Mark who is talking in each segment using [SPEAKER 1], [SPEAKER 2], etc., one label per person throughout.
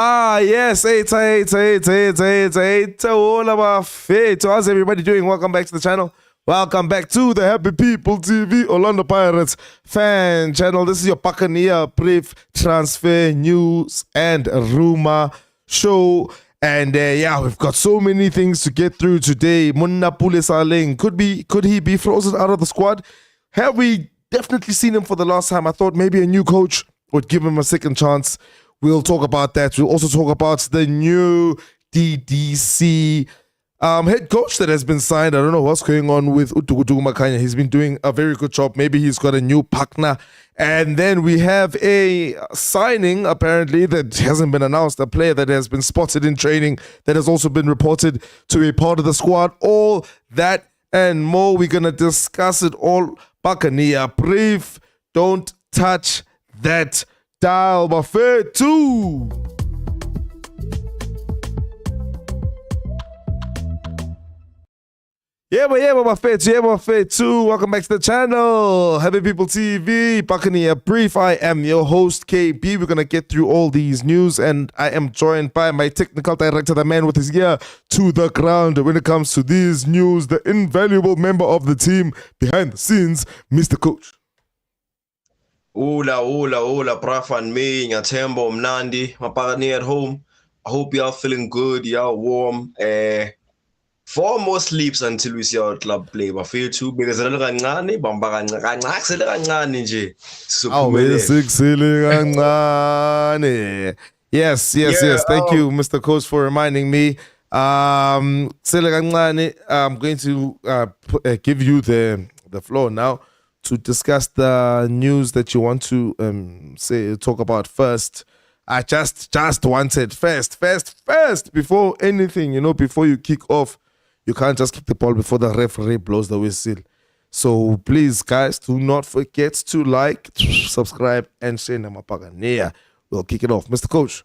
[SPEAKER 1] Yes, eight. All of our fate. How's everybody doing? Welcome back to the channel. Welcome back to the Happy People TV Orlando Pirates fan channel. This is your Buccaneer brief transfer news and rumor show. And yeah, we've got so many things to get through today. Munna Pule Saleng, could he be frozen out of the squad? Have we definitely seen him for the last time? I thought maybe a new coach would give him a second chance. We'll talk about that. We'll also talk about the new DDC head coach that has been signed. I don't know what's going on with Utugutugu Makanya. He's been doing a very good job. Maybe he's got a new partner. And then we have a signing, apparently, that hasn't been announced. A player that has been spotted in training that has also been reported to be a part of the squad. All that and more. We're going to discuss it all. Buccaneer brief. Don't touch that dial, Buffet 2. Yeah, Buffet 2. Welcome back to the channel. Happy People TV, Buccaneer Brief. I am your host, KB. We're going to get through all these news, and I am joined by my technical director, the man with his ear to the ground when it comes to these news, the invaluable member of the team behind the scenes, Mr. Coach.
[SPEAKER 2] Hola, Prof and me, Nyatembo, Mnandi, Mapagani at home. I hope y'all feeling good, y'all warm. 4 more sleeps until we see our club play. But feel too because a little kancane, bamba kancane nje.
[SPEAKER 1] Yes. Thank you, Mr. Coach, for reminding me. I'm going to give you the floor now to discuss the news that you want to talk about first. I just wanted first before anything, before you kick off, you can't just kick the ball before the referee blows the whistle. So please, guys, do not forget to like, subscribe, and share Namapaganeya. We'll kick it off. Mr. Coach.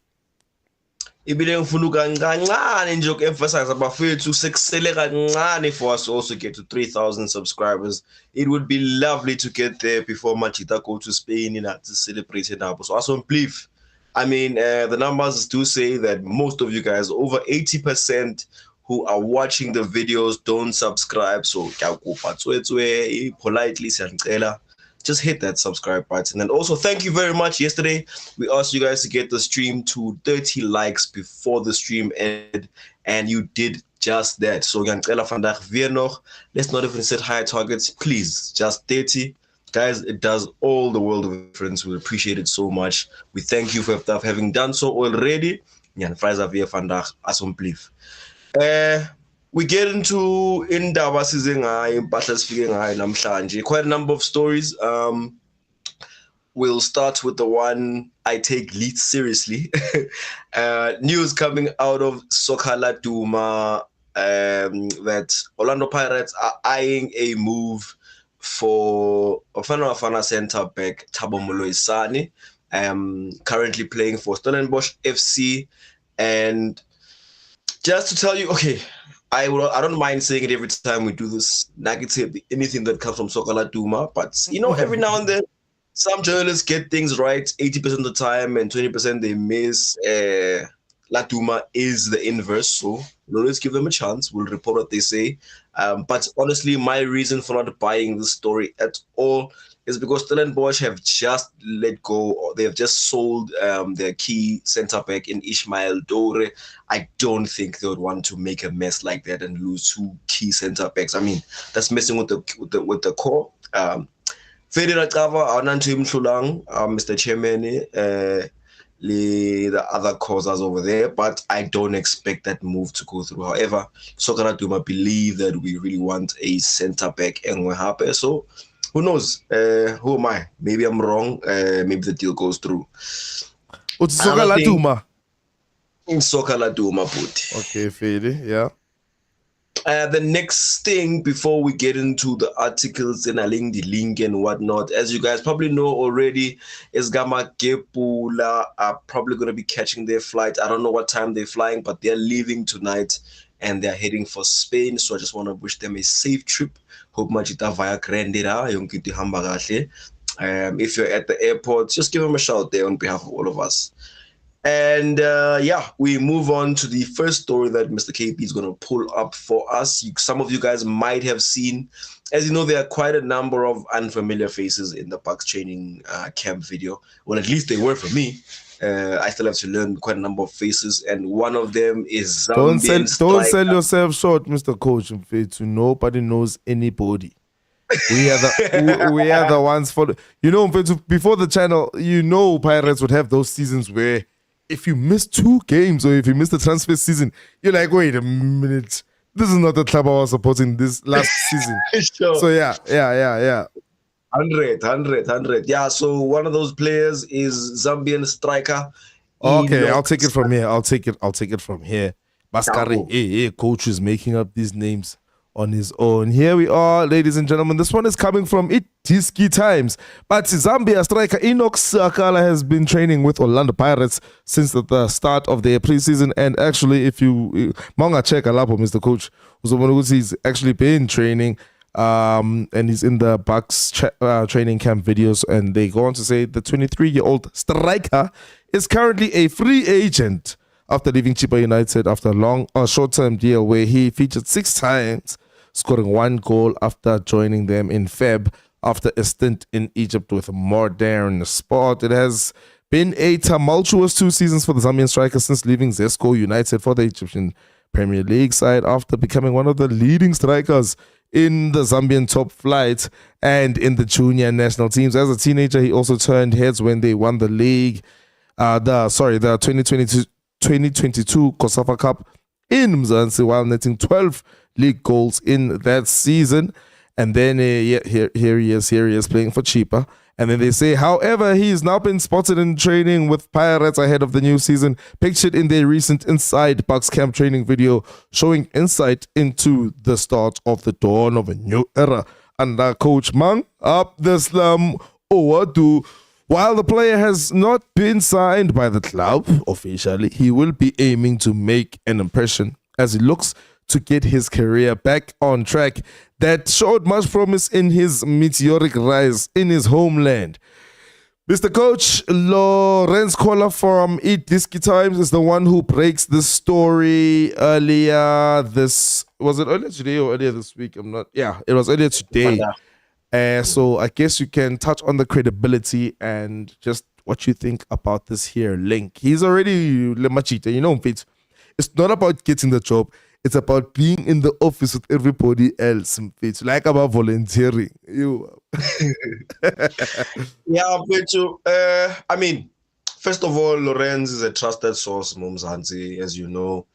[SPEAKER 2] Ibile ngifuna kancane nje emphasize abafethu sekusele kancane for us to also get to 3,000 subscribers. It would be lovely to get there before Machita go to Spain to celebrate it now. So also believe, I mean, the numbers do say that most of you guys, over 80% who are watching the videos, don't subscribe. So politely, just hit that subscribe button. And also, thank you very much. Yesterday, we asked you guys to get the stream to 30 likes before the stream ended, and you did just that. So, let's not even set higher targets. Please, just 30. Guys, it does all the world of difference. We appreciate it so much. We thank you for having done so already. We get into indaba sizengayo impahla sifike ngayo namhlanje. Quite a number of stories. We'll start with the one I take least seriously. News coming out of Sakala Duma that Orlando Pirates are eyeing a move for Bafana center back Thabo Moloisane, currently playing for Stellenbosch FC. And just to tell you, okay, I don't mind saying it every time we do this negative, anything that comes from Sakala Duma, but every now and then, some journalists get things right 80% of the time and 20% they miss. La Duma is the inverse, so let's give them a chance. We'll report what they say. But honestly, my reason for not buying this story at all is because Stellenbosch have just let go, or they have just sold their key centre back in Ishmael Dore. I don't think they would want to make a mess like that and lose 2 key centre backs. I mean, that's messing with the core. Mr. Chairman, the other causes over there, but I don't expect that move to go through. However, Sakala Duma believe that we really want a centre back and we're happy. So who knows? Who am I? Maybe I'm wrong. Maybe the deal goes through.
[SPEAKER 1] What's Sakala Duma?
[SPEAKER 2] In Sakala Duma, but
[SPEAKER 1] okay, Fede, yeah.
[SPEAKER 2] The next thing before we get into the articles and the link and whatnot, as you guys probably know already, is Gama Gepula are probably going to be catching their flight. I don't know what time they're flying, but they're leaving tonight and they're heading for Spain. So I just want to wish them a safe trip. Hope Majita via Grandira, Yonkiti Hambagahle. If you're at the airport, just give them a shout there on behalf of all of us. And yeah, we move on to the first story that Mr. KP is going to pull up for us. Some of you guys might have seen, as you know, there are quite a number of unfamiliar faces in the Bucs training camp video. Well, at least they were for me. I still have to learn quite a number of faces, and one of them is Zambian
[SPEAKER 1] Don't sell yourself short, Mr. Coach. Nobody knows anybody. We are the ones for before the channel. Pirates would have those seasons where if you miss 2 games or if you miss the transfer season, you're like, wait a minute, this is not the club I was supporting this last season.
[SPEAKER 2] Sure.
[SPEAKER 1] So yeah.
[SPEAKER 2] 100. Yeah, so one of those players is Zambian striker.
[SPEAKER 1] Okay,
[SPEAKER 2] Enoch.
[SPEAKER 1] I'll take it from here. I'll take it from here. Baskari, coach is making up these names on his own. Here we are, ladies and gentlemen. This one is coming from Itiski Times. But Zambia striker Enoch Sakala has been training with Orlando Pirates since the start of their preseason. And actually, if you manga check alapo, Mr. Coach, he's actually been training. And he's in the Bucs training camp videos. And they go on to say the 23-year-old striker is currently a free agent after leaving Chipa United after a short-term deal where he featured 6 times, scoring 1 goal after joining them in Feb after a stint in Egypt with Modern Sport. It has been a tumultuous 2 seasons for the Zambian striker since leaving Zesco United for the Egyptian Premier League side after becoming one of the leading strikers in the Zambian top flight and in the junior national teams. As a teenager, he also turned heads when they won the league, the 2022 COSAFA Cup in Mzansi while netting 12 league goals in that season. And then here he is playing for Chipa. And then they say, however, he's now been spotted in training with Pirates ahead of the new season, pictured in their recent Inside Bucs Camp training video, showing insight into the start of the dawn of a new era under Coach Mang up the slum Owadu. While the player has not been signed by the club officially, he will be aiming to make an impression as he looks to get his career back on track that showed much promise in his meteoric rise in his homeland. Mr. Coach, Lorenz Koller from Itiski Times is the one who breaks the story earlier was it earlier today or earlier this week? It was earlier today. So I guess you can touch on the credibility and just what you think about this here link. He's already Lemachita, it's not about getting the job. It's about being in the office with everybody else. It's like about volunteering.
[SPEAKER 2] Yeah, I mean, first of all, Lorenz is a trusted source, Mumzanzi, as you know.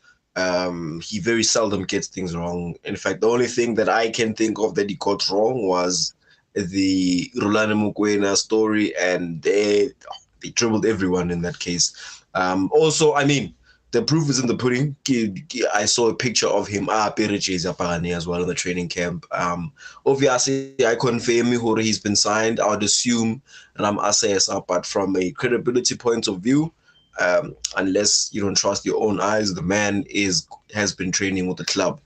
[SPEAKER 2] He very seldom gets things wrong. In fact, the only thing that I can think of that he got wrong was the Rulani Mukwena story, and they dribbled everyone in that case. Also, I mean, the proof is in the pudding. I saw a picture of him as well in the training camp. Obviously, I confirm he's been signed. I would assume Ram Asayasa, but from a credibility point of view, unless you don't trust your own eyes, the man has been training with the club.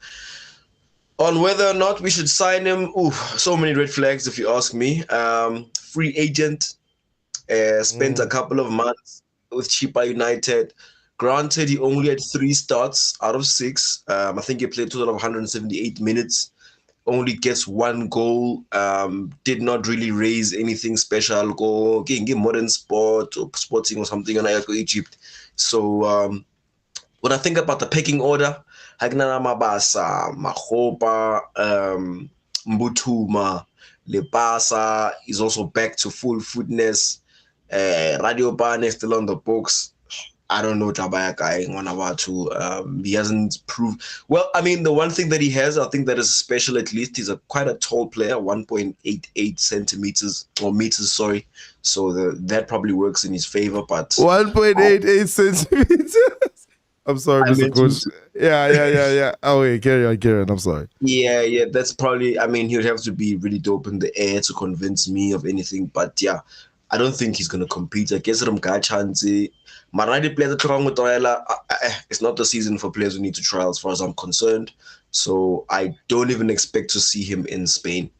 [SPEAKER 2] On whether or not we should sign him, so many red flags if you ask me. Free agent, spent a couple of months with Chipa United. Granted, he only had 3 starts out of 6. I think he played a total of 178 minutes. Only gets 1 goal. Did not really raise anything special. Go get Modern Sport or Sporting or something in Egypt. So when I think about the pecking order, Hagnana Mabasa, Mahopa, Mbutuma, Lepasa is also back to full fitness. Radio Bane is still on the books. I don't know Jabaya guy, one about to. He hasn't proved well. I mean, the one thing that he has, I think that is special. At least he's quite a tall player, 1.88 centimeters or meters. Sorry, so that probably works in his favor. But
[SPEAKER 1] 1.88 centimeters. I'm sorry, Mr. Coach. Yeah. Oh wait, carry on. I'm sorry.
[SPEAKER 2] Yeah. That's probably. I mean, he would have to be really dope in the air to convince me of anything. But yeah, I don't think he's gonna compete. I guess Chanzi. Maradi players it's not the season for players who need to trial as far as I'm concerned. So I don't even expect to see him in Spain.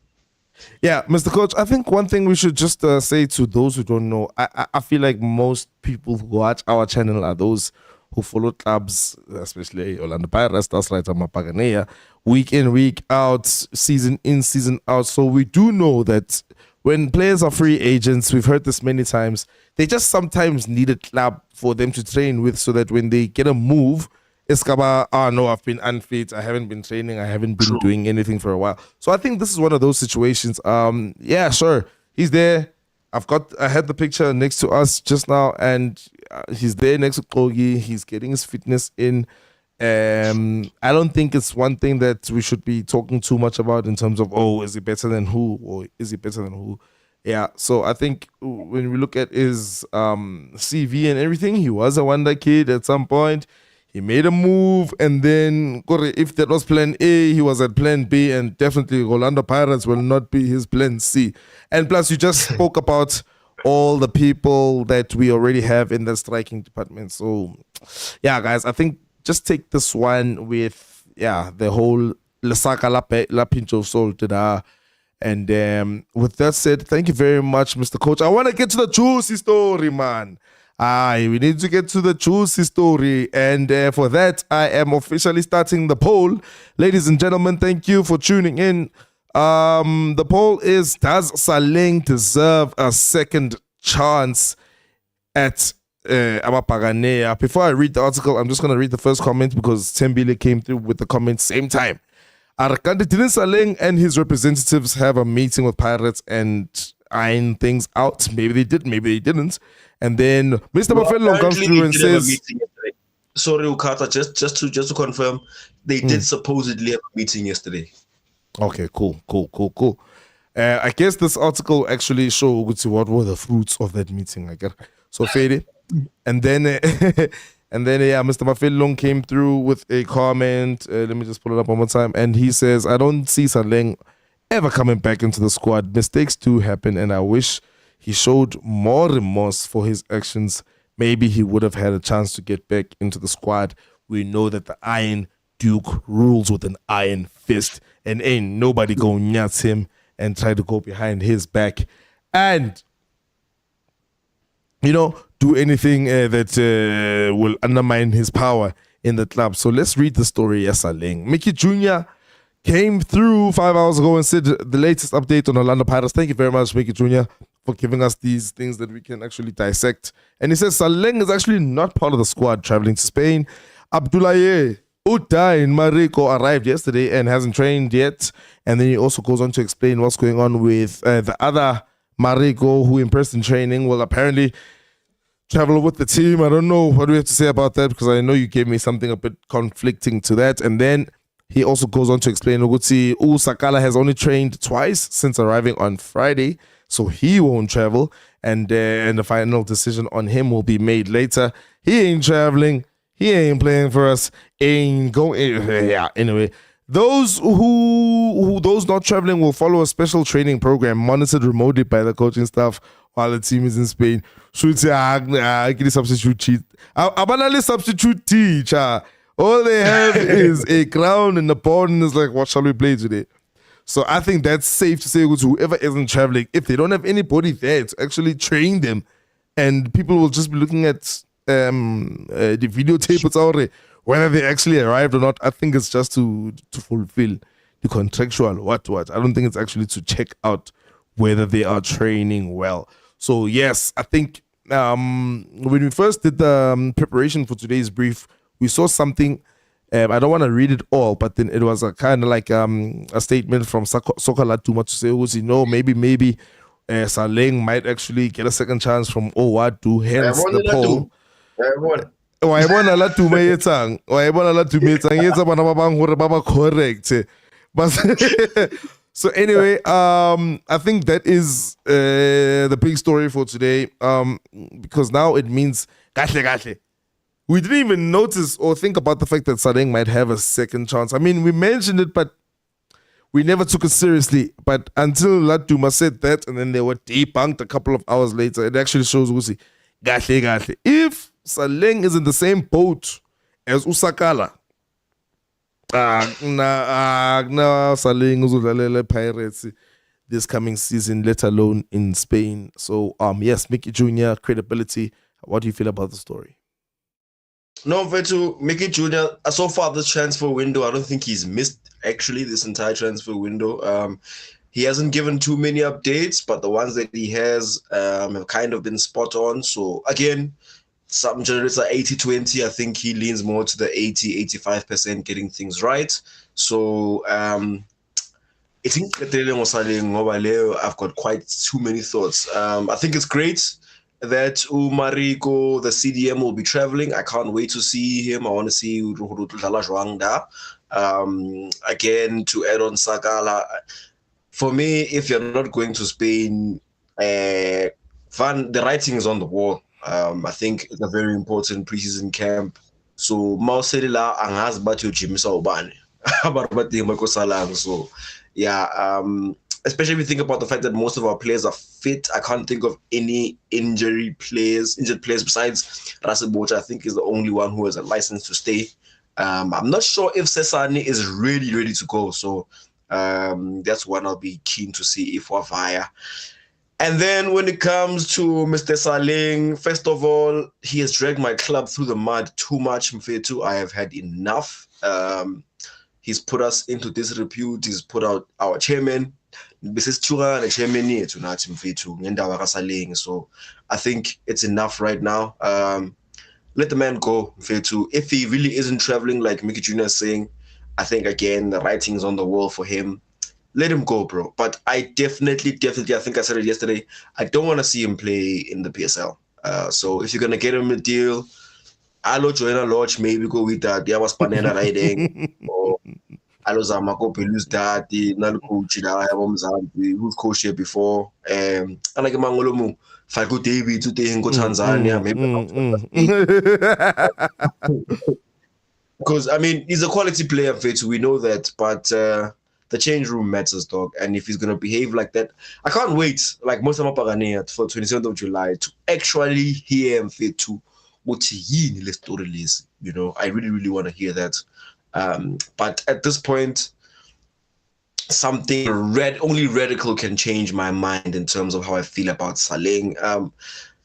[SPEAKER 1] Yeah, Mr. Coach, I think one thing we should just say to those who don't know, I feel like most people who watch our channel are those who follow clubs, especially Orlando Pirates, that's right, Paganeya, week in, week out, season in, season out. So we do know that when players are free agents, we've heard this many times, they just sometimes need a club for them to train with so that when they get a move, it's kaba, no, I've been unfit, I haven't been training, I haven't been doing anything for a while. So I think this is one of those situations. Yeah, sure, he's there. I had the picture next to us just now, and he's there next to Kogi. He's getting his fitness in. I don't think it's one thing that we should be talking too much about in terms of, oh, is he better than who, or is he better than who? Yeah, so I think when we look at his CV and everything, he was a wonder kid at some point. He made a move, and then if that was plan A, he was at plan B, and definitely Orlando Pirates will not be his plan C. And plus, you just spoke about all the people that we already have in the striking department. So, yeah, guys, I think just take this one with, the whole Sakala la pinch of salt. And with that said, thank you very much, Mr. Coach. I want to get to the juicy story, man. We need to get to the juicy story, and for that, I am officially starting the poll. Ladies and gentlemen, thank you for tuning in. The poll is, does Saleng deserve a second chance at Amapaganea? Before I read the article, I'm just going to read the first comment because Tembile came through with the comment same time. Didn't Saleng and his representatives have a meeting with Pirates and iron things out? Maybe they did, maybe they didn't. And then Mr. Buffalo comes through and says,
[SPEAKER 2] sorry, Ukata, just to confirm, they did supposedly have a meeting yesterday.
[SPEAKER 1] Okay, cool. I guess this article actually shows what were the fruits of that meeting. I guess so. Fade. And then Mr. Buffalo came through with a comment. Let me just pull it up one more time. And he says, I don't see Saleng ever coming back into the squad. Mistakes do happen, and I wish he showed more remorse for his actions. Maybe he would have had a chance to get back into the squad. We know that the Iron Duke rules with an iron fist, and ain't nobody going nuts him and try to go behind his back and, do anything that will undermine his power in the club. So let's read the story. Yes, Saleng. Mickey Jr. came through 5 hours ago and said the latest update on Orlando Pirates. Thank you very much, Mickey Jr., for giving us these things that we can actually dissect. And he says Saleng is actually not part of the squad traveling to Spain. Abdoulaye Utain Mariko arrived yesterday and hasn't trained yet. And then he also goes on to explain what's going on with the other Mariko who impressed in training. Will apparently travel with the team. I don't know what we have to say about that because I know you gave me something a bit conflicting to that. And then he also goes on to explain Uguti Sakala has only trained twice since arriving on Friday, so he won't travel, and the final decision on him will be made later. He ain't traveling. He ain't playing for us. Ain't going. Yeah. Anyway, those those not traveling will follow a special training program monitored remotely by the coaching staff while the team is in Spain. Should say, substitute cheat. Abanali substitute teacher. All they have is a crown and a ball, and it's like, what shall we play today? So I think that's safe to say to whoever isn't traveling, if they don't have anybody there to actually train them, and people will just be looking at the videotape already, whether they actually arrived or not. I think it's just to fulfill the contractual what. I don't think it's actually to check out whether they are training well. So yes, I think when we first did the preparation for today's brief, we saw something. I don't want to read it all, but then it was a kind of like a statement from Sakala to say, maybe Saleng might actually get a second chance from Owadu, hence the poll. Correct. But so anyway, I think that is the big story for today. Because now it means we didn't even notice or think about the fact that Saleng might have a second chance. I mean, we mentioned it, but we never took it seriously. But until Latuma said that, and then they were debunked a couple of hours later, it actually shows Uzi. If Saleng is in the same boat as Sakala, Saleng uzodlalela Pirates, this coming season, let alone in Spain. So, yes, Mickey Jr. credibility. What do you feel about the story?
[SPEAKER 2] No, Vetu, Mickey Jr. So far this transfer window, I don't think he's missed actually this entire transfer window. He hasn't given too many updates, but the ones that he has have kind of been spot on. So again, some journalists are 80-20. I think he leans more to the 80-85% getting things right. So I think I've got quite too many thoughts. I think it's great that Mariko, the CDM, will be traveling. I can't wait to see him. I want to see again, to add on Sakala. For me, if you're not going to Spain, the writing is on the wall. I think it's a very important preseason camp. So Mauselila angas batyo Jimisa Obane. So yeah, especially if you think about the fact that most of our players are fit. I can't think of any injured players besides Rasebocha. I think is the only one who has a license to stay. I'm not sure if Sesani is really ready to go. So that's one I'll be keen to see if we're via. And then when it comes to Mr. Saleng, first of all, he has dragged my club through the mud too much, Mfetu. I have had enough. He's put us into disrepute. He's put out our chairman. So I think it's enough right now. Let the man go, Mfetu. If he really isn't traveling like Mickey Jr. is saying, I think, again, the writing's on the wall for him. Let him go, bro. But I definitely, I think I said it yesterday, I don't want to see him play in the PSL. So if you're going to get him a deal, I'll join a lodge, maybe go with that. There was Panena riding. Or I'll lose that. Who's coached here before. And like Mangolomu, Falco David, today in Tanzania, maybe. Because, I mean, he's a quality player, Fitz. We know that. But the change room matters, dog. And if he's going to behave like that, I can't wait, like most of my Pagania, for 27th of July to actually hear him fit to what he is. You know, I really want to hear that. But at this point, something only radical can change my mind in terms of how I feel about Saleng.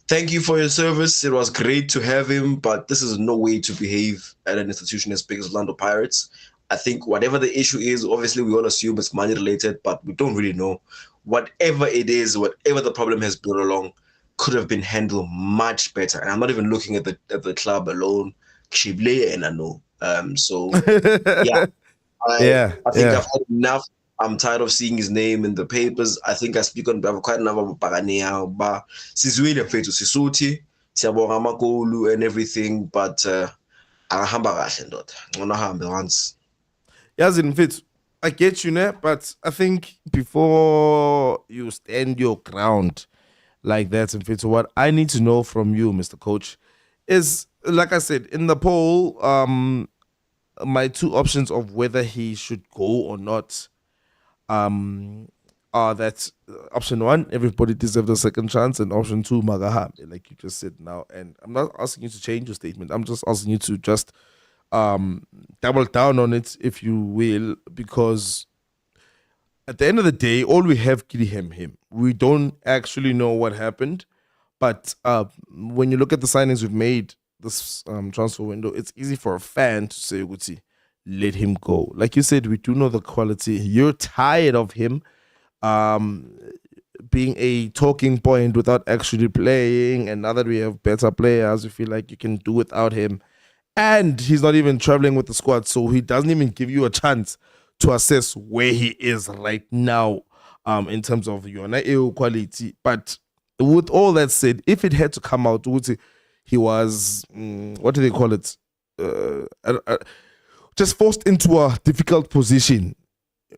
[SPEAKER 2] Thank you for your service. It was great to have him, but this is no way to behave at an institution as big as Orlando Pirates. I think whatever the issue is, obviously we all assume it's money related, but we don't really know. Whatever it is, whatever the problem has been along, could have been handled much better. And I'm not even looking at the club alone. Chible and I know. So yeah, I think I've had enough. I'm tired of seeing his name in the papers. I think I speak on behalf of quite a number of Paganea, but Sizwile Fetu Sisuti, Siabonga Makolu and everything, but Ahamba Rashendot. Onahambe once.
[SPEAKER 1] Yes, in fact, I get you, né? But I think before you stand your ground like that, in fact, what I need to know from you, Mr. Coach, is, like I said, in the poll, my two options of whether he should go or not are that option one, everybody deserves a second chance, and option two, Magahambe, like you just said now. And I'm not asking you to change your statement. I'm just asking you to just double down on it, if you will, because at the end of the day, all we have him. We don't actually know what happened, but when you look at the signings we've made this transfer window, it's easy for a fan to say, Uguti, let him go. Like you said, we do know the quality. You're tired of him being a talking point without actually playing, and now that we have better players, we feel like you can do without him. And he's not even traveling with the squad, so he doesn't even give you a chance to assess where he is right now in terms of your quality. But with all that said, if it had to come out, he was, what do they call it? Just forced into a difficult position.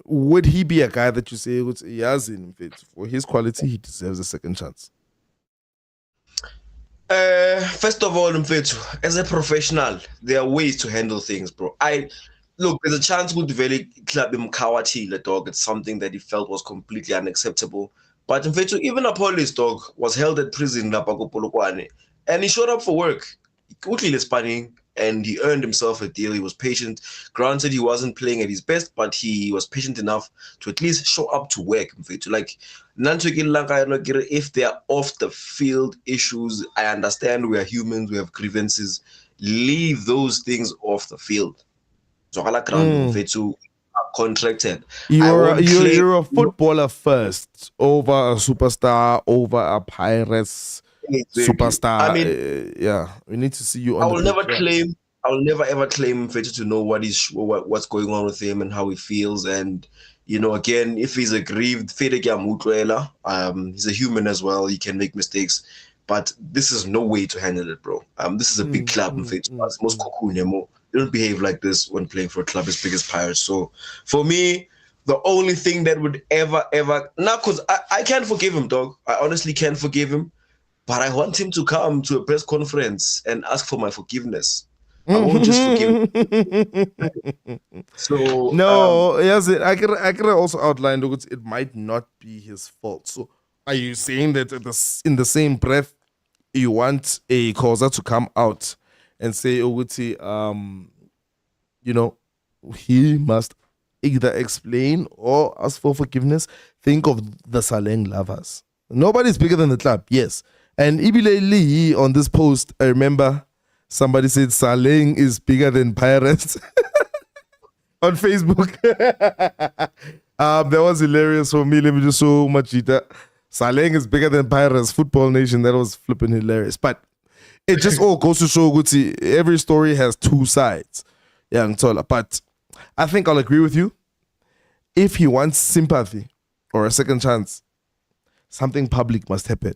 [SPEAKER 1] Would he be a guy that you say, yes, in fact, for his quality, he deserves a second chance?
[SPEAKER 2] First of all, Mfethu, as a professional, there are ways to handle things, bro. Look, there's a chance to develop club Mkawati, dog. It's something that he felt was completely unacceptable. But Mfethu, even Apollo's dog was held at prison in Lapagopolokwane, and he showed up for work. Spanning, and he earned himself a deal. He was patient. Granted, he wasn't playing at his best, but he was patient enough to at least show up to work. Like, if they are off the field issues, I understand we are humans, we have grievances. Leave those things off the field. So contracted.
[SPEAKER 1] You're a footballer first, over a superstar, over a Pirates superstar.
[SPEAKER 2] I mean,
[SPEAKER 1] yeah, we need to see you on
[SPEAKER 2] I will never
[SPEAKER 1] pitch,
[SPEAKER 2] claim. I will never ever claim Fetcher to know what's going on with him and how he feels. And again, if he's aggrieved, he's a human as well. He can make mistakes, but this is no way to handle it, bro. This is a big club, most Kokunemo. They don't behave like this when playing for a club as big as Pirates. So, for me, the only thing that would ever, because I can't forgive him, dog. I honestly can't forgive him. But I want him to come to a press conference and ask for my forgiveness. I won't just forgive him. So
[SPEAKER 1] no, yes, I could also outline that it might not be his fault. So are you saying that in the same breath you want a causer to come out and say, Oguti, he must either explain or ask for forgiveness? Think of the Saleng lovers. Nobody's bigger than the club, yes. And Ibileli on this post, I remember somebody said Saleng is bigger than Pirates on Facebook. That was hilarious for me. Let me just show Machita. Saleng is bigger than Pirates, Football Nation. That was flipping hilarious. But it just all goes to show, Guti, every story has two sides. Yeah, Ntola. But I think I'll agree with you. If he wants sympathy or a second chance, something public must happen.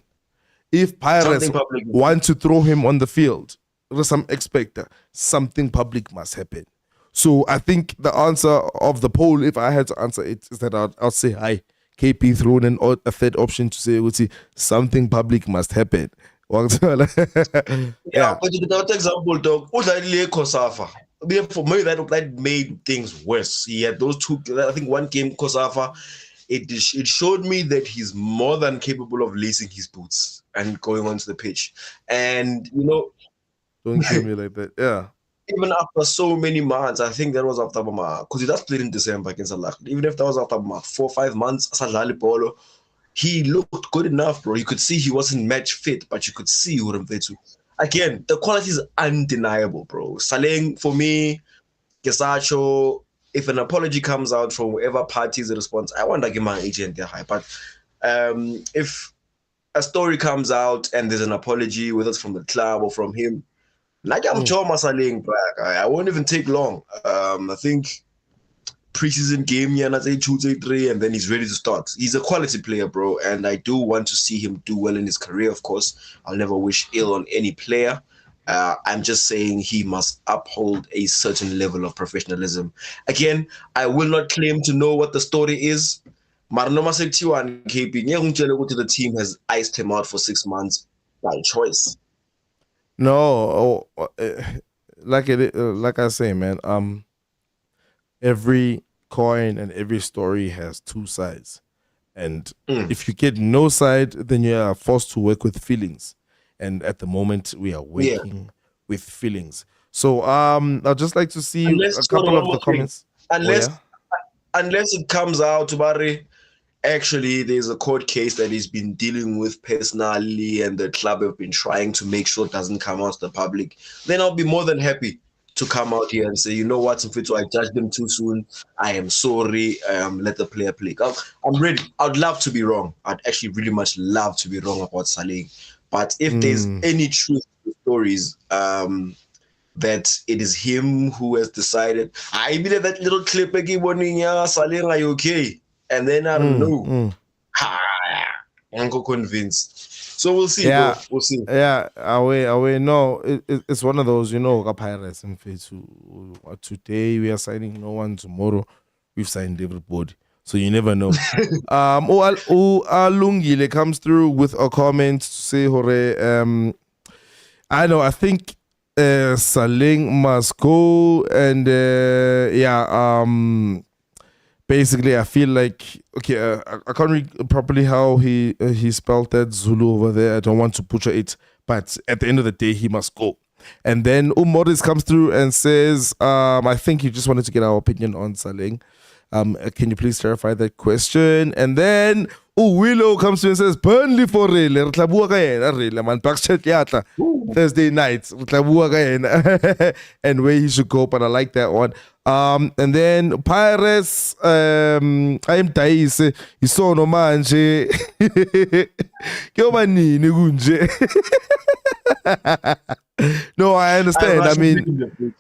[SPEAKER 1] If Pirates want to throw him on the field, there's some expecter, something public must happen. So I think the answer of the poll, if I had to answer it, is that I'll say, hi, KP thrown in a third option to say, something public must happen.
[SPEAKER 2] Yeah, but the example, dog, for me, that made things worse. He had those two, I think one game, Kosafa, it showed me that he's more than capable of lacing his boots and going onto the pitch. And,
[SPEAKER 1] don't kill me like that. Yeah.
[SPEAKER 2] Even after so many months, I think that was after because he just played in December against Allah. Even if that was after 4 or 5 months, he looked good enough, bro. You could see he wasn't match fit, but you could see Urumfetu. Again, the quality is undeniable, bro. Saleng, for me, Kesacho, if an apology comes out from whoever party is the response, I want to give my agent their high. But if a story comes out and there's an apology, whether it's from the club or from him, like I'm Choma Saleng back, I won't even take long. I think preseason game, I say 2-3, and then he's ready to start. He's a quality player, bro, and I do want to see him do well in his career, of course. I'll never wish ill on any player. I'm just saying he must uphold a certain level of professionalism. Again, I will not claim to know what the story is. Marnoma Sektiwan KP, the team has iced him out for 6 months by choice.
[SPEAKER 1] No, like I say, man. Every coin and every story has two sides, and if you get no side, then you are forced to work with feelings. And at the moment, we are working with feelings. So I'd just like to see a couple of the comments.
[SPEAKER 2] Unless it comes out, Barry, actually, there's a court case that he's been dealing with personally, and the club have been trying to make sure it doesn't come out to the public, then I'll be more than happy to come out here and say, you know what, Mfito, I judged them too soon. I am sorry. Let the player play. I'm ready. I'd love to be wrong. I'd actually really much love to be wrong about Saleng. But if there's any truth to the stories, that it is him who has decided, I believe that little clip, Saleng, are you okay? And then I don't know. I'm convinced. So we'll see, bro. We'll see.
[SPEAKER 1] Yeah, away. No, it's one of those, Pirates and Faith. Today we are signing no one. Tomorrow we've signed everybody. So you never know. Alungile comes through with a comment to say, Hore, I think Saleng must go, and basically, I feel like, okay, I can't read properly how he spelled that Zulu over there. I don't want to butcher it, but at the end of the day, he must go. And then Morris comes through and says, I think you just wanted to get our opinion on Saleng. Can you please clarify that question? And then Willow comes through and says, Burnley for real. Man, Thursday night. And where he should go, but I like that one. And then Pirates, I'm Taise, you saw no manje. No, I understand. I mean,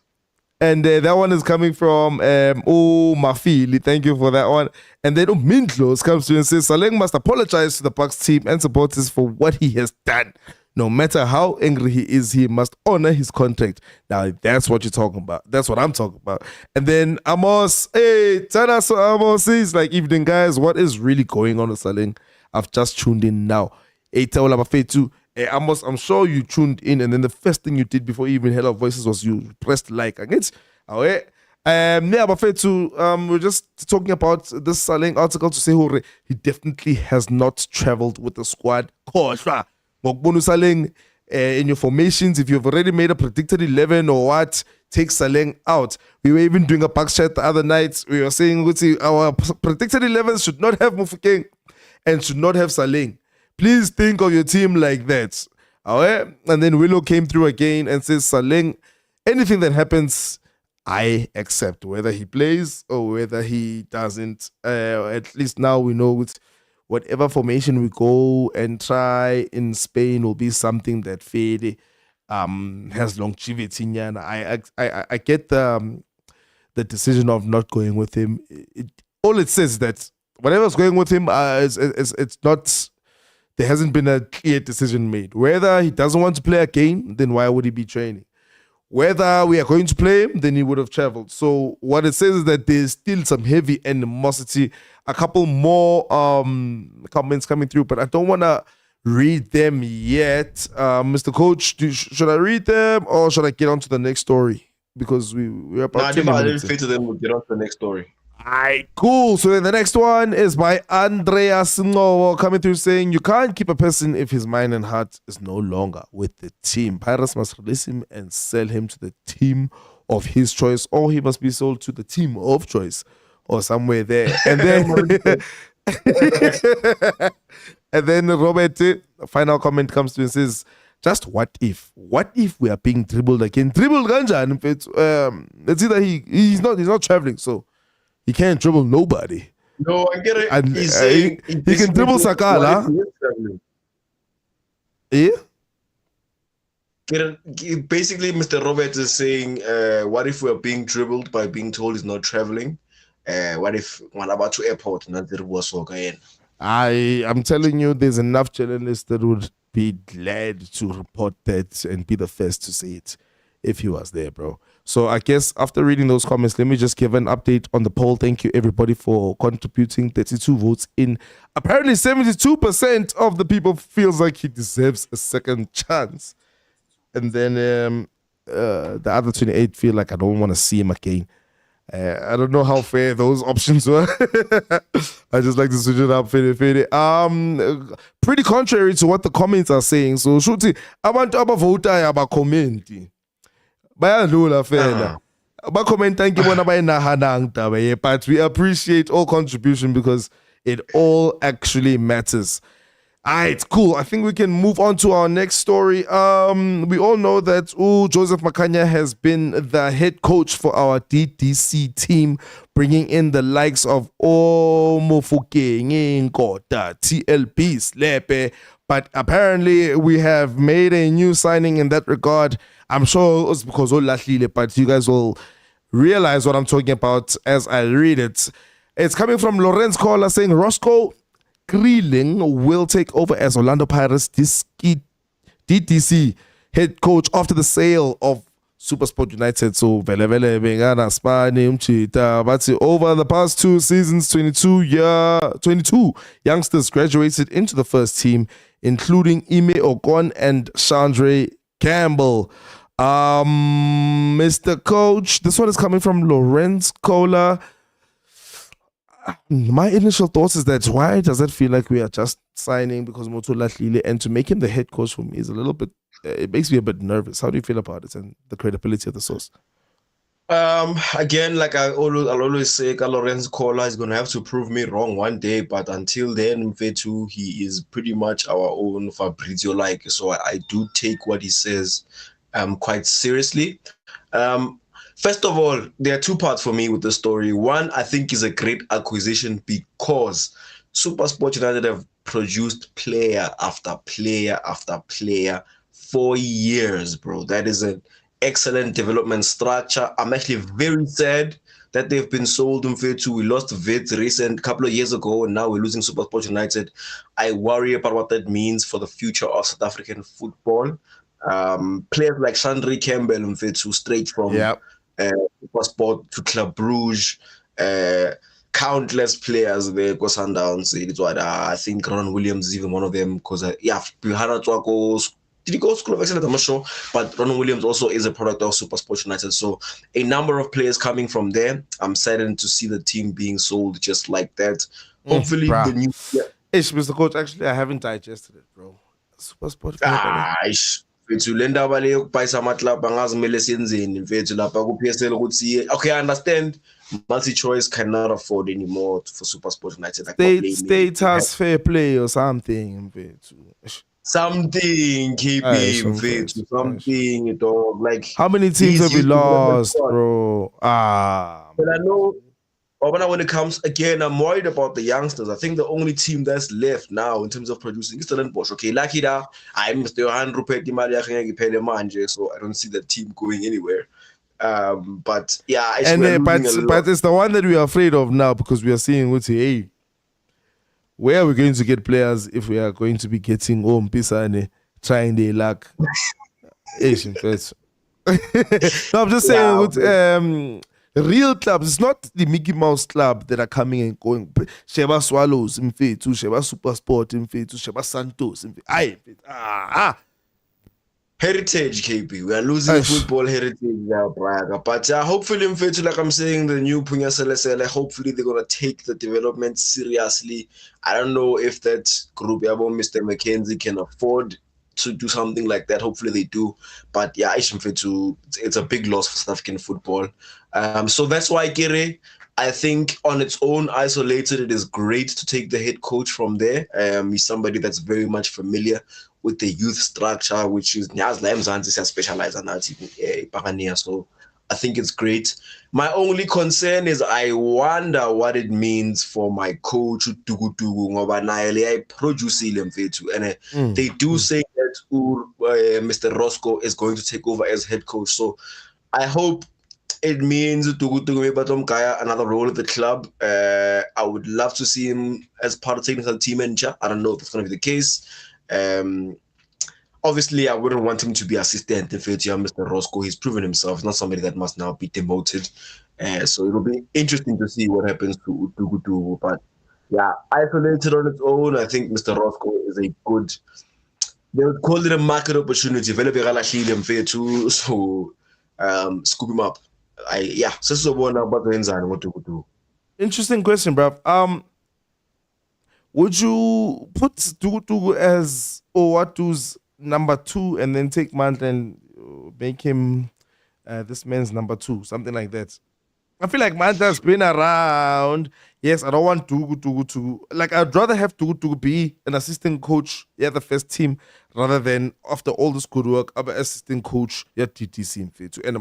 [SPEAKER 1] and that one is coming from Mafili. Thank you for that one. And then Mindlos comes through and says Saleng must apologize to the Bucs team and supporters for what he has done. No matter how angry he is, he must honor his contract. Now, that's what you're talking about. That's what I'm talking about. And then Amos, hey, Tanaso Amos is like, evening, guys. What is really going on with Saleng? I've just tuned in now. Hey, Taola Bafetu. Hey, Amos, I'm sure you tuned in, and then the first thing you did before you even heard our voices was you pressed like. Against, yeah, Bafetu, we're just talking about this Saleng article to say he definitely has not traveled with the squad. Saleng, in your formations, if you've already made a predicted 11 or what, take Saleng out. We were even doing a Bucs chat the other night. We were saying our predicted 11 should not have Mufokeng and should not have Saleng. Please think of your team like that. And then Willow came through again and says, Saleng, anything that happens, I accept. Whether he plays or whether he doesn't. At least now we know it's whatever formation we go and try in Spain will be something that Fede has longevity. And I get the decision of not going with him. All it says is that whatever's going with him, it's not. There hasn't been a clear decision made. Whether he doesn't want to play a game, then why would he be training? Whether we are going to play him, then he would have traveled. So what it says is that there's still some heavy animosity. A couple more comments coming through, but I don't want to read them yet. Mr. Coach, should I read them or should I get on to the next story? Because we're about 20 minutes.
[SPEAKER 2] I didn't fit them. We'll get on to the next story.
[SPEAKER 1] Alright, cool. So then the next one is by Andreas Ngowo coming through saying, you can't keep a person if his mind and heart is no longer with the team. Pirates must release him and sell him to the team of his choice, or he must be sold to the team of choice or somewhere there. And then and then Robert, the final comment comes to and says, just what if? What if we are being dribbled again? Dribbled Ganjan. It's either he's not traveling, so he can't dribble nobody.
[SPEAKER 2] No, I get it.
[SPEAKER 1] And, he can dribble Sakala. Yeah?
[SPEAKER 2] Basically, Mr. Roberts is saying, what if we're being dribbled by being told he's not traveling? What if when about to airport and there was again?
[SPEAKER 1] I'm telling you, there's enough journalists that would be glad to report that and be the first to say it if he was there, bro. So I guess after reading those comments, let me just give an update on the poll. Thank you, everybody, for contributing 32 votes in. Apparently, 72% of the people feels like he deserves a second chance. And then the other 28 feel like I don't want to see him again. I don't know how fair those options were. I just like to switch it up. Pretty contrary to what the comments are saying. So, Shuti, abantu abavota abakomenti. Bayadlula fela. Abakomenta ngibona bayinahanang taba, but we appreciate all contribution because it all actually matters. Alright, cool. I think we can move on to our next story. We all know that Joseph Makanya has been the head coach for our DDC team, bringing in the likes of Mofokeng, Nkota, TLP, Slepe. But apparently we have made a new signing in that regard. I'm sure it's because Olahlile, but you guys will realize what I'm talking about as I read it. It's coming from Lorenz Caller saying Roscoe Krieling will take over as Orlando Pirates DDC head coach after the sale of SuperSport United. So but over the past 2 seasons, 22 youngsters graduated into the first team, including Ime Okon and Shandre Campbell. Mr. Coach, this one is coming from Lorenz Kohler. My initial thoughts is that why does it feel like we are just signing because Moto Lahlile, and to make him the head coach for me is a little bit it makes me a bit nervous. How do you feel about it and the credibility of the source?
[SPEAKER 2] Again, like I'll always say, Lorenzo Kola is gonna have to prove me wrong one day, but until then, Mfethu, he is pretty much our own Fabrizio like. So I do take what he says quite seriously. First of all, there are two parts for me with the story. One, I think is a great acquisition because SuperSport United have produced player after player after player for years, bro. That is an excellent development structure. I'm actually very sad that they've been sold in Fethu. We lost Vit recent couple of years ago, and now we're losing SuperSport United. I worry about what that means for the future of South African football. Players like Shandre, Campbell in Fethu, straight from SuperSport to Club Brugge, countless players there go Sundowns. I think Ron Williams is even one of them because did he go to School of Excellence? I'm not sure. But Ron Williams also is a product of SuperSport United. So a number of players coming from there. I'm saddened to see the team being sold just like that. Hopefully the new...
[SPEAKER 1] Ish, Mr. Coach, actually, I haven't digested it, bro. SuperSport.
[SPEAKER 2] Mfethu le ndaba le yokubhayisa amaklabhu angazimele siyenzeni mfethu lapha ku-PSL ukuthi okay, I understand multi-choice cannot afford anymore for SuperSport United.
[SPEAKER 1] Status fair play or something mfethu.
[SPEAKER 2] Something, KP, something, dog. Like,
[SPEAKER 1] how many teams have we lost, bro?
[SPEAKER 2] But I know, when it comes, again, I'm worried about the youngsters. I think the only team that's left now in terms of producing is Stellenbosch. Okay, lucky that I'm Mr. 100 rupees, so I don't see the team going anywhere. But yeah,
[SPEAKER 1] but it's the one that we are afraid of now because we are seeing, hey, where are we going to get players if we are going to be getting Pisane trying their luck? Asian first. No, I'm just saying, real clubs. It's not the Mickey Mouse club that are coming and going. Sheba Swallows, Sheba SuperSport, Sheba Santos.
[SPEAKER 2] Heritage, KP. We are losing football heritage now, Braga. But hopefully, like I'm saying, the new Punya Selesele, hopefully they're going to take the development seriously. I don't know if that group, Mr. McKenzie, can afford to do something like that. Hopefully they do. But yeah, it's a big loss for South African football. So that's why, Kere, I think on its own, isolated, it is great to take the head coach from there. He's somebody that's very much familiar with the youth structure, which is specialized on that. So I think it's great. My only concern is I wonder what it means for my coach Tugu produce and they do say that Mr. Roscoe is going to take over as head coach. So I hope it means another role at the club. I would love to see him as part of the technical team manager. I don't know if that's going to be the case. Obviously, I wouldn't want him to be assistant if it's Mr. Roscoe. He's proven himself, not somebody that must now be demoted. So it'll be interesting to see what happens to Udugudu. But yeah, isolated on its own, I think Mr. Roscoe is a good, they would call it a market opportunity. So scoop him up.
[SPEAKER 1] Interesting question, bro. Would you put Tugu as Owatu's number 2 and then take Mandla and make him this man's number 2, something like that? I feel like Mandla's been around. Yes, I don't want Tugu to like. I'd rather have Tugu be an assistant coach, the first team, rather than after all this good work, assistant coach, DDC and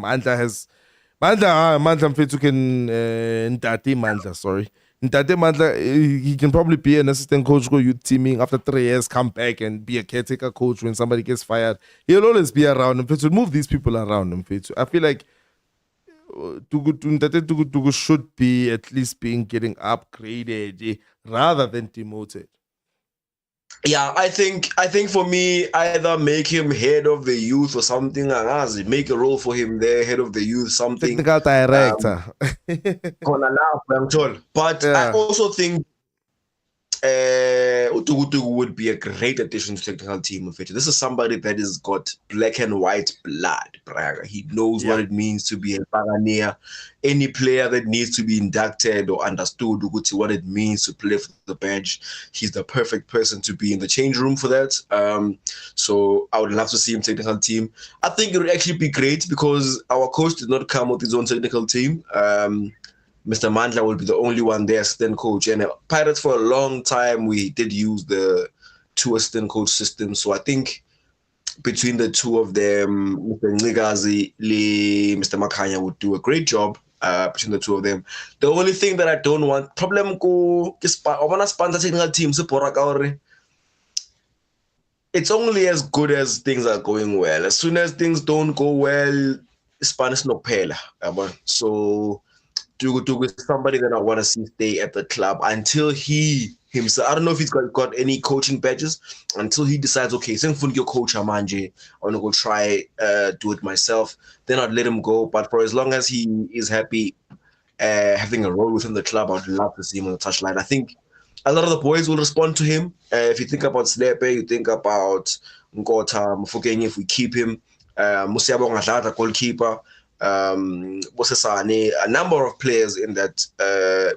[SPEAKER 1] Mandla Mfethu can Ntate Mandla, sorry. Ntate Mandla, he can probably be an assistant coach for youth teaming after 3 years, come back and be a caretaker coach when somebody gets fired. He'll always be around Mfethu, move these people around Mfethu. I feel like Ntate Tugu should be at least getting upgraded rather than demoted.
[SPEAKER 2] Yeah, I think for me, either make him head of the youth or something, make a role for him there, head of the youth, something.
[SPEAKER 1] Technical director.
[SPEAKER 2] But I also think Utugutugu would be a great addition to the technical team of it. This is somebody that has got black and white blood, Braga. He knows what it means to be a pioneer. Any player that needs to be inducted or understood what it means to play for the bench, he's the perfect person to be in the change room for that. So I would love to see him technical team. I think it would actually be great because our coach did not come with his own technical team. Mr. Mandla will be the only one there, assistant coach. And Pirates, for a long time, we did use the 2 assistant coach system. So I think between the 2 of them, Mr. Ngigazi, Mr. Makanya would do a great job between the 2 of them. The only thing that I don't want, problem ko, I want to sponsor technical team, it's only as good as things are going well. As soon as things don't go well, Spanish no pela. So Tugu is somebody that I want to see stay at the club until he himself. I don't know if he's got any coaching badges until he decides, okay, since your coach Amanje, I want to go try do it myself. Then I'd let him go. But for as long as he is happy having a role within the club, I'd love to see him on the touchline. I think a lot of the boys will respond to him. If you think about Slepe, you think about Nkota Mufokeng, if we keep him, Musiabo Ngadlata, goalkeeper. A number of players in that,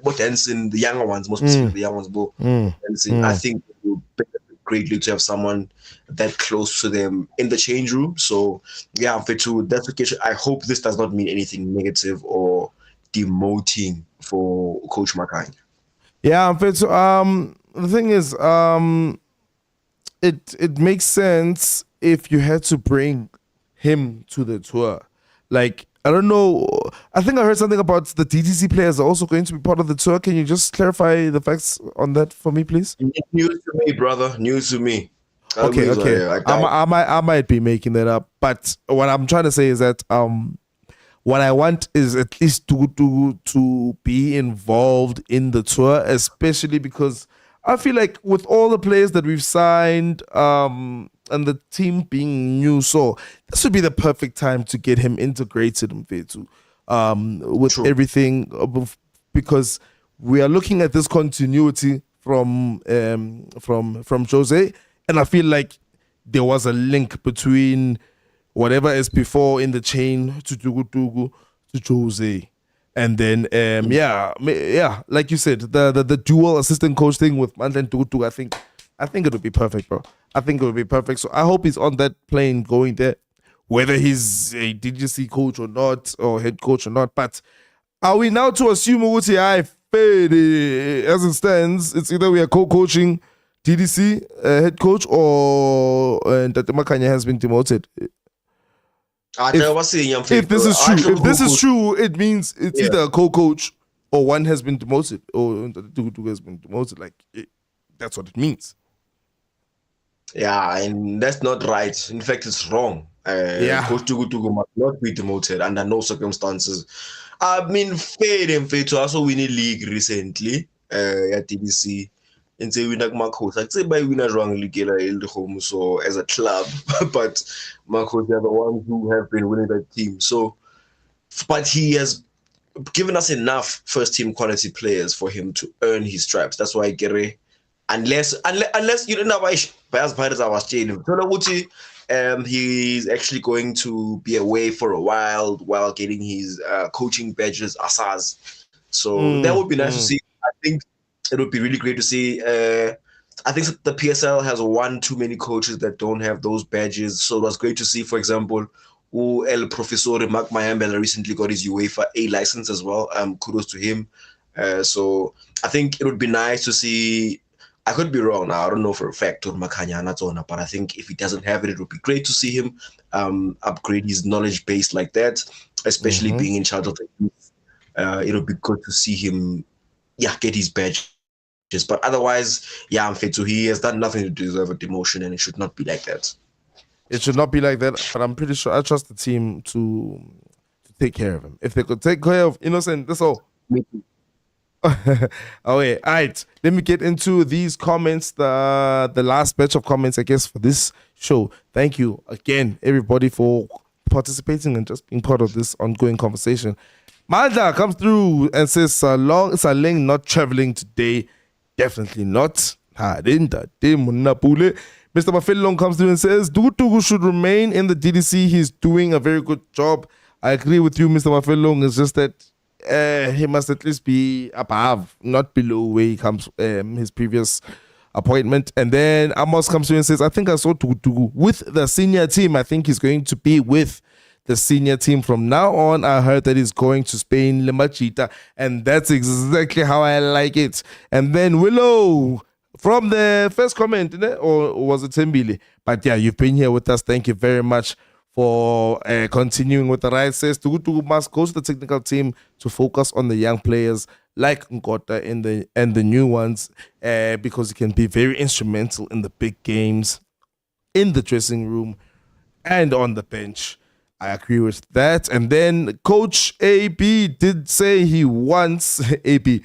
[SPEAKER 2] both Henson, the younger ones, most specifically the young ones, both Henson. I think it would benefit greatly to have someone that close to them in the change room. So, yeah, that's okay. I hope this does not mean anything negative or demoting for Coach Makanya.
[SPEAKER 1] Yeah, the thing is, it makes sense if you had to bring him to the tour. Like, I don't know. I think I heard something about the DDC players are also going to be part of the tour. Can you just clarify the facts on that for me, please?
[SPEAKER 2] News to me, brother. News to me.
[SPEAKER 1] Okay. I might be making that up, but what I'm trying to say is that what I want is at least to be involved in the tour, especially because I feel like with all the players that we've signed, and the team being new, so this would be the perfect time to get him integrated with True. Everything, because we are looking at this continuity from Jose, and I feel like there was a link between whatever is before in the chain to Tugu to Jose. And then, like you said, the dual assistant coach thing with Mandla and Tugu, I think it would be perfect, bro. I think it would be perfect. So I hope he's on that plane going there, whether he's a DGC coach or not, or head coach or not. But are we now to assume as it stands, it's either we are co-coaching DDC head coach or Tate Makanya has been demoted? If this is true, it means it's either a co-coach or one has been demoted or two has been demoted. Like that's what it means.
[SPEAKER 2] Yeah, and that's not right. In fact, it's wrong. Coach Tugu must not be demoted under no circumstances. I mean, fair to also win a league recently at DDC. And say we not coach. I'd say by winner wrong league home so as a club, but Marcos are the ones who have been winning that team. So, but he has given us enough first team quality players for him to earn his stripes. That's why Gere, unless you don't know why Pirates are staying. He's actually going to be away for a while getting his coaching badges asas. So that would be nice to see. I think it would be really great to see. I think the PSL has one too many coaches that don't have those badges. So it was great to see, for example, El Professor Mark Mayambela recently got his UEFA A license as well. Kudos to him. So I think it would be nice to see. I could be wrong now. I don't know for a fact, but I think if he doesn't have it, it would be great to see him upgrade his knowledge base like that, especially being in charge of the youth. It would be good to see him, get his badge. But otherwise, I'm fit to. He has done nothing to deserve a demotion, and it should not be like that.
[SPEAKER 1] It should not be like that. But I'm pretty sure I trust the team to take care of him. If they could take care of Innocent, that's all.
[SPEAKER 2] Me too.
[SPEAKER 1] Okay, all right. Let me get into these comments. The last batch of comments, I guess, for this show. Thank you again, everybody, for participating and just being part of this ongoing conversation. Mandla comes through and says, Saleng not traveling today. Definitely not. Mr. Mafellong comes through and says, Dugu should remain in the DDC. He's doing a very good job. I agree with you, Mr. Mafellong. It's just that he must at least be above, not below where he comes, his previous appointment. And then Amos comes through and says, I think I saw Dugu with the senior team. I think he's going to be with the senior team from now on. I heard that he's going to Spain, Lemachita, and that's exactly how I like it. And then Willow from the first comment, or was it Tembili? But yeah, you've been here with us. Thank you very much for continuing with the right. Says Tugu must go to the technical team to focus on the young players like Nkota and the new ones, because he can be very instrumental in the big games, in the dressing room, and on the bench. I agree with that. And then Coach AB did say he wants AB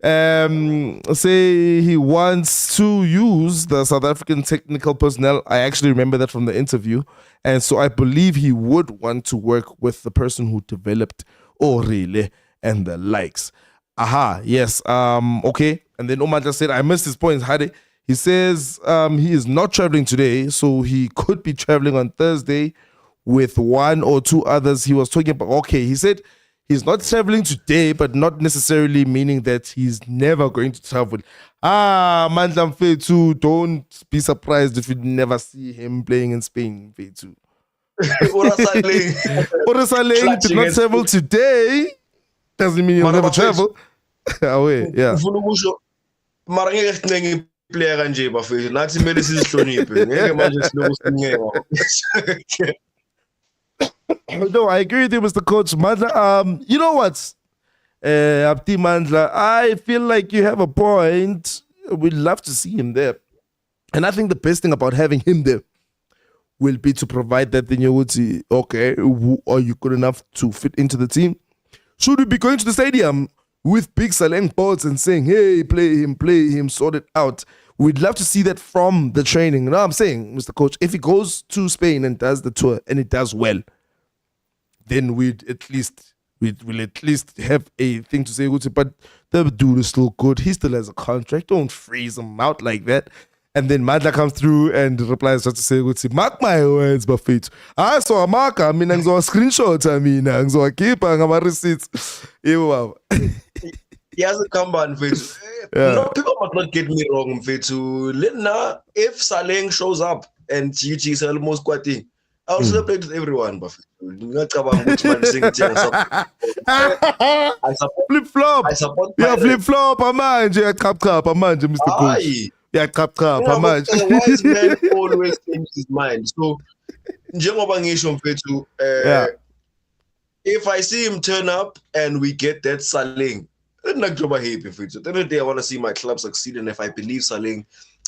[SPEAKER 1] say he wants to use the South African technical personnel. I actually remember that from the interview, and so I believe he would want to work with the person who developed Orile and the likes. Yes. Okay. And then Omar just said, I missed his point, Hade. He says he is not traveling today, so he could be traveling on Thursday with one or two others. He was talking about, okay, he said he's not traveling today, but not necessarily meaning that he's never going to travel. Mandla Mfethu, don't be surprised if you never see him playing in Spain, Mfethu. Saleng did not travel today. Doesn't mean he'll never travel. Away, yeah.
[SPEAKER 2] Player kanje bafethu nathi kumele sizihloniphe ngeke manje sinokusinyeka.
[SPEAKER 1] No, I agree with you, Mr. Coach Mandla. You know what, Abdi Mandla, I feel like you have a point. We'd love to see him there, and I think the best thing about having him there will be to provide that thing. You would see, okay, are you good enough to fit into the team? Should we be going to the stadium with big Saleng boards and saying, hey, play him, sort it out? We'd love to see that from the training. You know what I'm saying, Mr. Coach? If he goes to Spain and does the tour and it does well, then we'll at least have a thing to say. But the dude is still good. He still has a contract. Don't freeze him out like that. And then Madla comes through and replies just to say, mark my words, Buffett. I saw a marker. I mean, I saw a screenshot. I mean, I saw a keep. I have a receipts. He
[SPEAKER 2] has a comeback, Mfethu. No, people must not get me wrong, Mfethu. Lena, if Saleng shows up and UG is almost quite, I'll celebrate with everyone, Buffett.
[SPEAKER 1] Flip-flop.
[SPEAKER 2] I support
[SPEAKER 1] yeah, flip-flop. Amanje, cup, Amanje, Mr. Coach. Yeah, cup, Amanje.
[SPEAKER 2] A wise man always changes his mind. So, njengoba ngisho Mfethu, if I see him turn up and we get that Saleng, then I'm happy, Mfethu. At the end of the day, I want to see my club succeed, and if I believe Saleng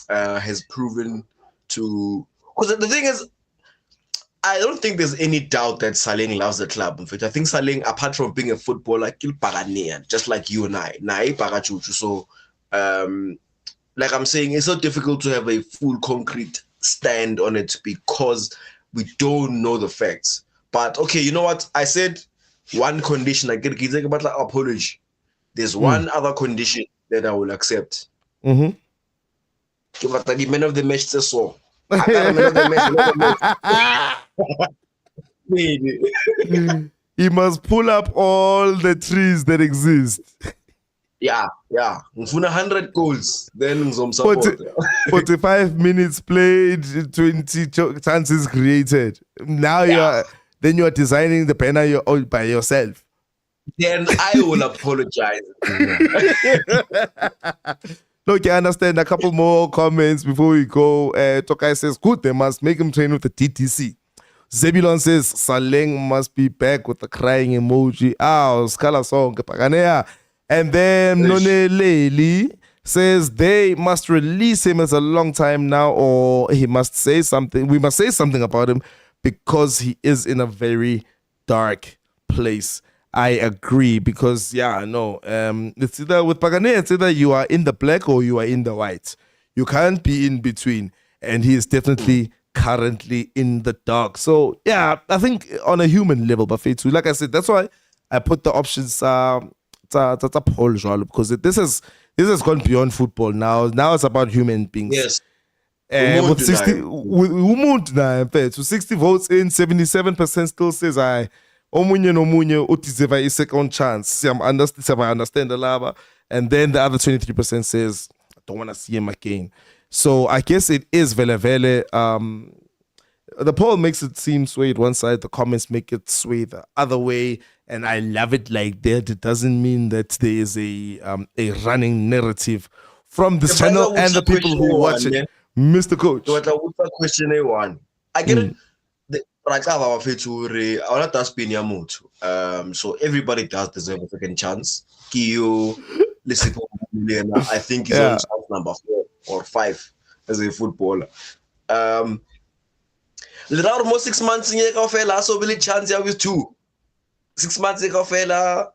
[SPEAKER 2] has proven to, because the thing is, I don't think there's any doubt that Saleng loves the club. In fact, I think Saleng, apart from being a footballer, just like you and I. So, like I'm saying, it's so difficult to have a full concrete stand on it because we don't know the facts. But okay, you know what? I said one condition. I get about like apology. There's one other condition that I will accept.
[SPEAKER 1] Mm-hmm.
[SPEAKER 2] But the man of the match says so. I can't remember the match.
[SPEAKER 1] He must pull up all the trees that exist.
[SPEAKER 2] Yeah. 100 goals. Then some support.
[SPEAKER 1] 45 minutes played, 20 chances created. Now you are designing the banner by yourself.
[SPEAKER 2] Then I will apologize.
[SPEAKER 1] Look, I understand. A couple more comments before we go. Tokai says, good, they must make him train with the DTC. Zebulon says, Saleng must be back with the crying emoji. Sakala song. And then None Leli says they must release him as a long time now, or he must say something. We must say something about him because he is in a very dark place. I agree because, it's either with Pagane, it's either you are in the black or you are in the white. You can't be in between. And he is definitely currently in the dark. So, yeah, I think on a human level, Buffet, like I said, that's why I put the options, because this This has gone beyond football now. Now it's about human beings.
[SPEAKER 2] Yes.
[SPEAKER 1] With 60, with so 60 votes in, 77% still says I omunye nomunye utiseva a second chance. I understand the lava. And then the other 23% says I don't want to see him again. So I guess it is vele. The poll makes it seem swayed one side, the comments make it sway the other way, and I love it like that. It doesn't mean that there is a running narrative from this channel and the people who watch it. Mr. Coach.
[SPEAKER 2] Question A1. I get it. Right now, so everybody does deserve a second chance. Kiyo, I think he's on chance number 4 or 5 as a footballer. Literally almost 6 months in Yekofela, so really chance with 2. 6 months in Yekofela,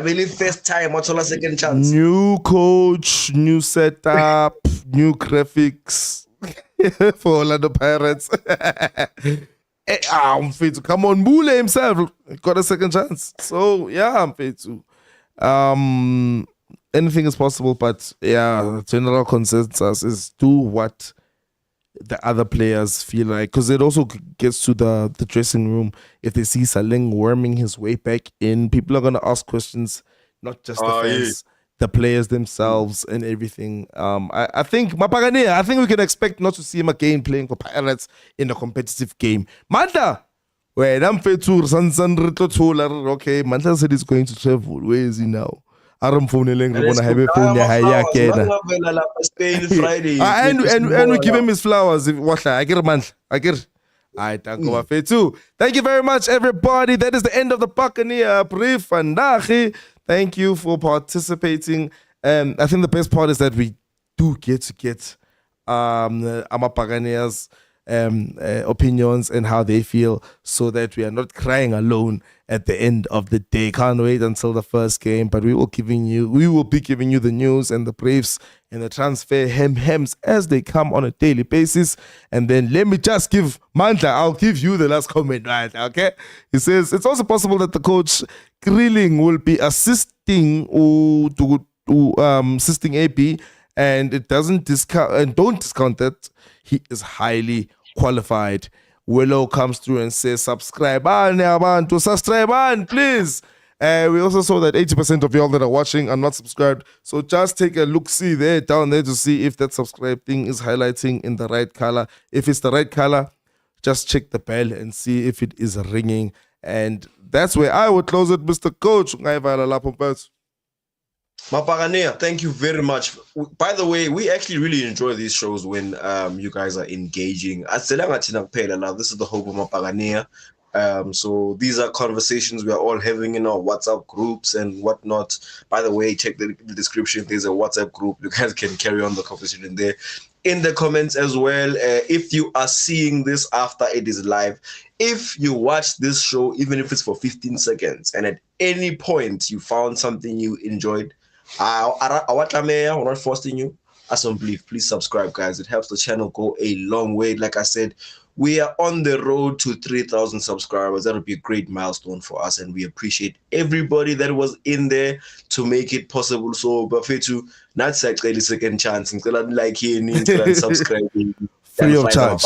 [SPEAKER 2] really first time, what's all a second chance?
[SPEAKER 1] New coach, new setup, new graphics for Orlando Pirates. I'm fit to come on, Bule himself got a second chance. So yeah, I'm fit to. Anything is possible, but yeah, general consensus is do what the other players feel like, because it also gets to the dressing room. If they see Saleng worming his way back in, people are gonna ask questions, not just the fans, the players themselves and everything. I think Mapagania, I think we can expect not to see him again playing for Pirates in a competitive game. Manda, wait, I'm fair to okay, Manda said he's going to travel. Where is he now? I'm phoning and we give him his flowers. I get a month. I get. Alright, thank you very much, everybody. That is the end of the Buccaneer brief. Thank you for participating. I think the best part is that we do get to get Ama Buccaneers opinions and how they feel, so that we are not crying alone at the end of the day. Can't wait until the first game, but we will be giving you the news and the briefs and the transfer hems as they come on a daily basis. And then let me just give Mandla, I'll give you the last comment, right? Okay, he says it's also possible that the coach Krieling will be assisting assisting AB, and it don't discount that he is highly qualified. Willow comes through and says, subscribe, please. We also saw that 80% of y'all that are watching are not subscribed. So just take a look-see there, down there, to see if that subscribe thing is highlighting in the right color. If it's the right color, just check the bell and see if it is ringing. And that's where I would close it, Mr. Coach.
[SPEAKER 2] Mapagania, thank you very much. By the way, we actually really enjoy these shows when you guys are engaging. Now, this is the hope of Mapagania. So these are conversations we are all having in our WhatsApp groups and whatnot. By the way, check the description. There's a WhatsApp group. You guys can carry on the conversation there. In the comments as well, if you are seeing this after it is live, if you watch this show, even if it's for 15 seconds, and at any point you found something you enjoyed, we're not forcing you. Please subscribe, guys. It helps the channel go a long way. Like I said, we are on the road to 3,000 subscribers. That would be a great milestone for us, and we appreciate everybody that was in there to make it possible. So, Bafetu, not a second chance. Like here, subscribe.
[SPEAKER 1] Free of charge.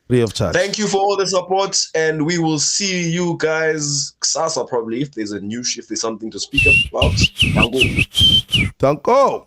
[SPEAKER 1] Free of charge.
[SPEAKER 2] Thank you for all the support, and we will see you guys Sasa probably if there's a new shift, there's something to speak about.
[SPEAKER 1] Danko.